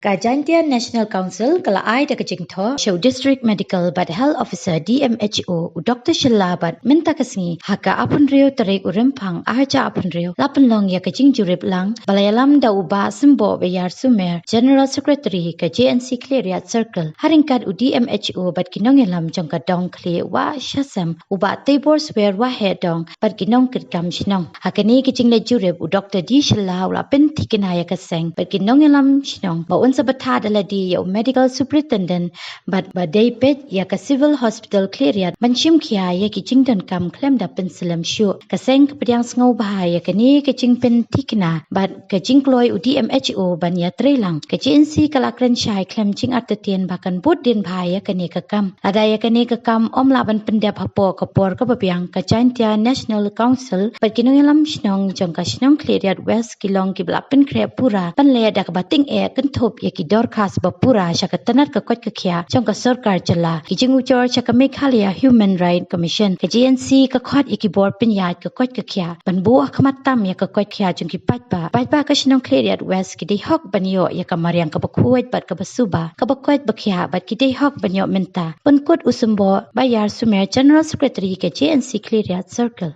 Kajantia National Council kala ai da kajingtho show District Medical but Health Officer DMHO Dr. Shilabat minta kasni haka apun rio tarik urimpang aja apun rio lapan long ya kajing jurip lang balayalam da uba sembo bayar sumer General Secretary ke JNC Cleariat Circle haringkat u DMHO bat kinong yalam jongka dong kli wa shasam uba tabor swer wa he dong bat kinong kitkam shinong hakani kajing le jurip u Dr. D Shila la pen tikinaya kaseng bat kinong yalam shinong sa batad aladi ya medical superintendent but badai pet ya ka civil hospital cleariat manchim kia ya ki jingdan kam klem da pensilam shu kaseng kepedyang sngau bahaya kani ke jingpen tikna but ke jingkloi UDMHO ban ya trelang ke JNC kalakran shai klem jing artetien bahkan budin bahaya kani ke kam ada ya kani ke kam om laban pendap hapo kapor ke babyang ke Jaintia National Council but kinong yalam shnong jong ka shnong cleariat west kilong ki blapen krepura pan le da ka bating e kentop ya ki dorkas bapura syakatanat ka kot kya jong ka sarkar jala ki jingu chor chaka Meghalaya Human Right Commission ke JNC ka khot ya ki board pinyat ka kot kya ban bu akhmat tam ya ka kot kya jong ki patba ka shnong cleariat west ki dei hok banyo ya ka maryang ka bakhuat bat ka basuba ka bakot bakya bat ki dei hok banyo menta pankut usumbo bayar sumer General Secretary ke JNC Cleariat Circle